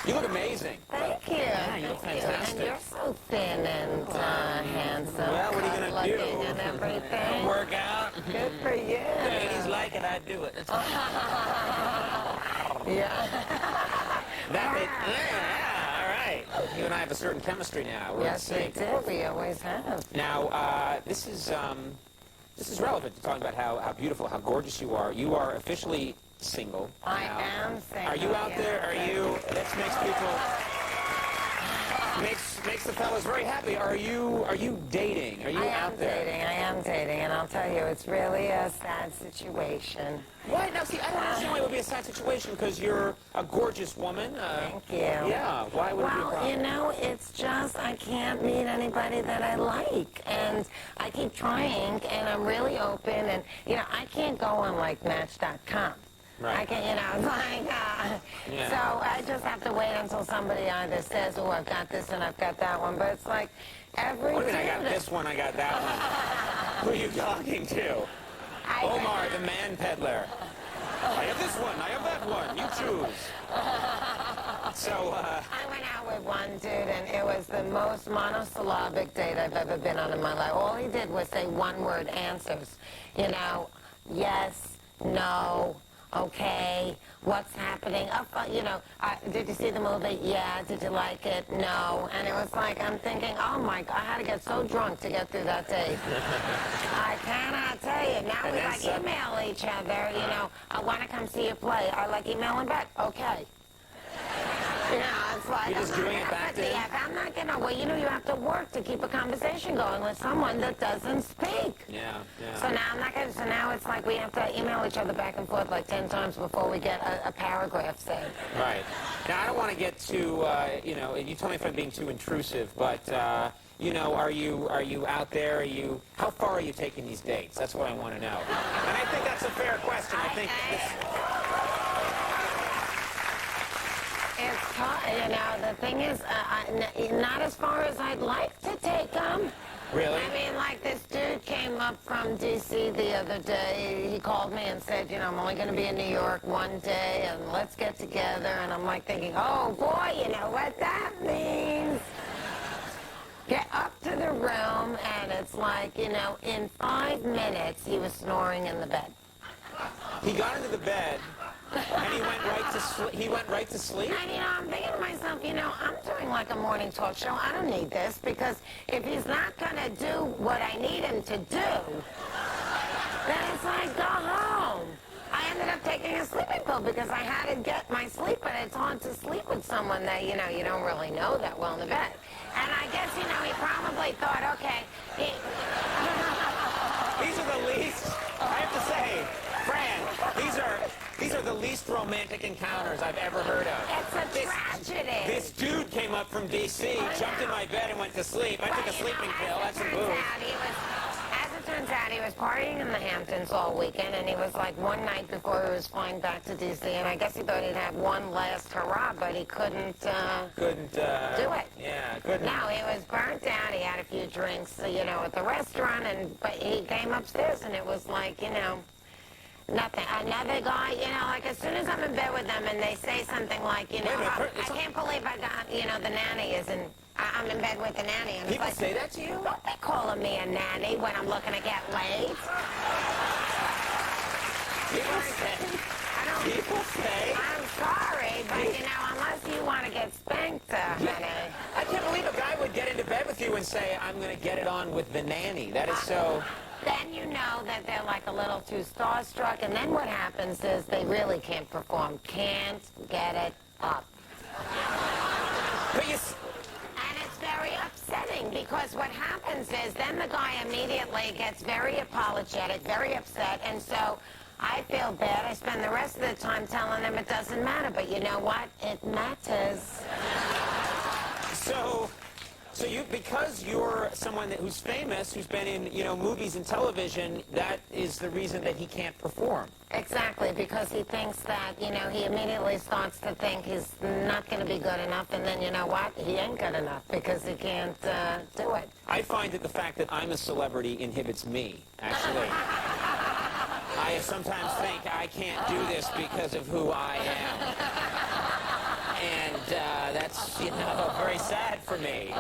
You look amazing. Thank you. Yeah, you look fantastic. And you're so thin and handsome. Well, what are you going to do? And everything. Work out? Good for you. Ladies like it, I do it. Yeah. Yeah, all right. You and I have a certain chemistry now. Yes, we do. We always have. Now, this is relevant to talking about how beautiful, how gorgeous you are. You are officially single. I am single. Are you out there? Are you? This makes people makes the fellas very happy. Are you dating? Are you out there? I am dating, and I'll tell you, it's really a sad situation. Why? Now, see, I don't understand why it would be a sad situation, because you're a gorgeous woman. Thank you. Yeah, why would it be a problem? Well, you know, it's just I can't meet anybody that I like, and I keep trying, and I'm really open, and, you know, I can't go on, like, Match.com. Right. I can, you know, it's like, yeah. So I just have to wait until somebody either says, oh, I've got this and I've got that one, but it's like every What do you mean, I got this one, I got that one? Who are you talking to? Omar, the man peddler. I have this one, I have that one, you choose. So, I went out with one dude, and it was the most monosyllabic date I've ever been on in my life. All he did was say one-word answers. You know, yes, no, okay, what's happening? You know, did you see the movie? Yeah. Did you like it? No. And it was like, I'm thinking, oh my God, I had to get so drunk to get through that date. I cannot tell you. Now we like email each other, you know, I want to come see you play. I like emailing back. Okay. You know, it's like, you're just doing it back to him? I'm not gonna, well, you know, you have to work to keep a conversation going with someone that doesn't speak. Yeah, yeah. So now I'm not gonna, so now it's like we have to email each other back and forth like 10 times before we get a paragraph said. Right. Now, I don't want to get too, you know, you told me if I'm being too intrusive, but, you know, are you out there? How far are you taking these dates? That's what I want to know. And I think that's a fair question. I think It's tough, you know, the thing is, not as far as I'd like to take them. Really? I mean, like, this dude came up from D.C. the other day. He called me and said, you know, I'm only going to be in New York one day, and let's get together. And I'm like thinking, oh, boy, you know what that means. Get up to the room, and it's like, you know, in 5 minutes, he was snoring in the bed. He got into the bed, and he went right to sleep. He went right to sleep? And, you know, I'm thinking to myself, you know, I'm doing like a morning talk show. I don't need this, because if he's not going to do what I need him to do, then it's like, go home. I ended up taking a sleeping pill because I had to get my sleep, and it's hard to sleep with someone that, you know, you don't really know that well in the bed. And I guess, you know, he probably thought, okay, These are the least, I have to say, Fran, these are the least romantic encounters I've ever heard of. It's a tragedy. This dude came up from D.C., jumped in my bed and went to sleep. I took a sleeping pill, that's some booze. As it turns out, he was partying in the Hamptons all weekend, and he was like one night before he was flying back to D.C., and I guess he thought he'd have one last hurrah, but he couldn't do it. Yeah, couldn't. No, he was burnt out. He had a few drinks, you know, at the restaurant, but he came upstairs, and it was like, you know, nothing. Another guy, you know, like as soon as I'm in bed with them and they say something like, you know, I can't believe I got, you know, the nanny isn't, I'm in bed with the nanny. And people it's like, say that to you? Don't be calling me a nanny when I'm looking to get laid. People say. I'm sorry, but, you know, unless you want to get spanked, honey. I can't believe a guy would get into bed with you and say, I'm going to get it on with the nanny. That is so... Then you know that they're like a little too starstruck, and then what happens is they really can't perform. Can't get it up. But you... And it's very upsetting, because what happens is then the guy immediately gets very apologetic, very upset, and so I feel bad. I spend the rest of the time telling him it doesn't matter, but you know what? It matters. So you, because you're someone who's famous, who's been in, you know, movies and television, that is the reason that he can't perform. Exactly, because he thinks that, you know, he immediately starts to think he's not going to be good enough, and then you know what? He ain't good enough because he can't do it. I find that the fact that I'm a celebrity inhibits me, actually. I sometimes think I can't do this because of who I am. And that's, very sad for me.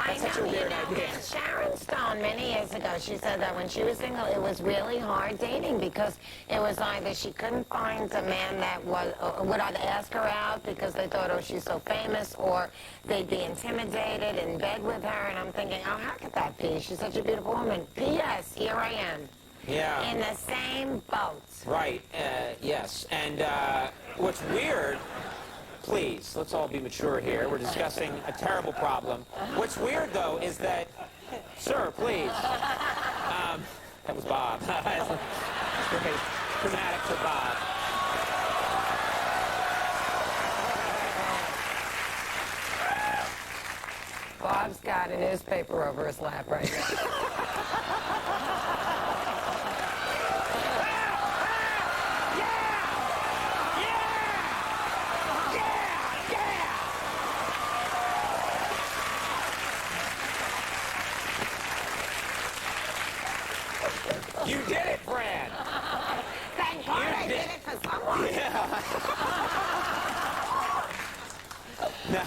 That's such a weird idea. And Sharon Stone, many years ago, she said that when she was single, it was really hard dating because it was either she couldn't find a man that would either ask her out because they thought, oh, she's so famous, or they'd be intimidated in bed with her. And I'm thinking, oh, how could that be? She's such a beautiful woman. P.S. Here I am. Yeah. In the same boat. Right. Yes. And what's weird... Please, let's all be mature here. We're discussing a terrible problem. What's weird, though, is that... Sir, please. That was Bob. That's great. Dramatic for Bob. Bob's got a newspaper over his lap right now. You did it, Fran! Thank God I did it for someone. Yeah. No.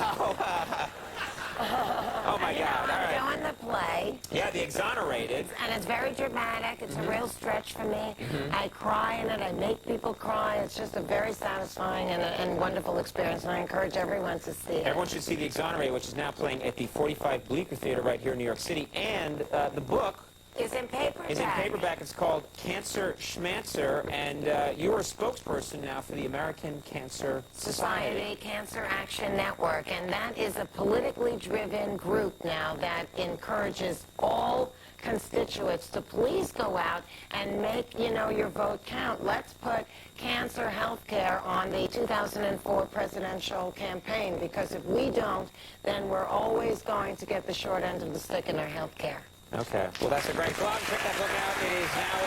Oh, my God. All right. I'm doing the play. Yeah, The Exonerated. And it's very dramatic. It's a real stretch for me. I cry in it. I make people cry. It's just a very satisfying and wonderful experience, and I encourage everyone to see it. Everyone should see The Exonerated, which is now playing at the 45 Bleecker Theater right here in New York City. And the book... It's in paperback. It's in paperback. It's called Cancer Schmancer, and you're a spokesperson now for the American Cancer Society. Cancer Action Network, and that is a politically driven group now that encourages all constituents to please go out and make, your vote count. Let's put cancer health care on the 2004 presidential campaign, because if we don't, then we're always going to get the short end of the stick in our health care. Okay. Well, that's a great book. Check that book out. It is now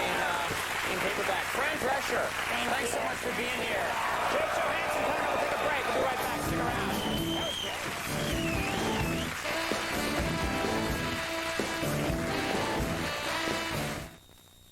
in paperback. Fran Drescher, thanks so much for being here.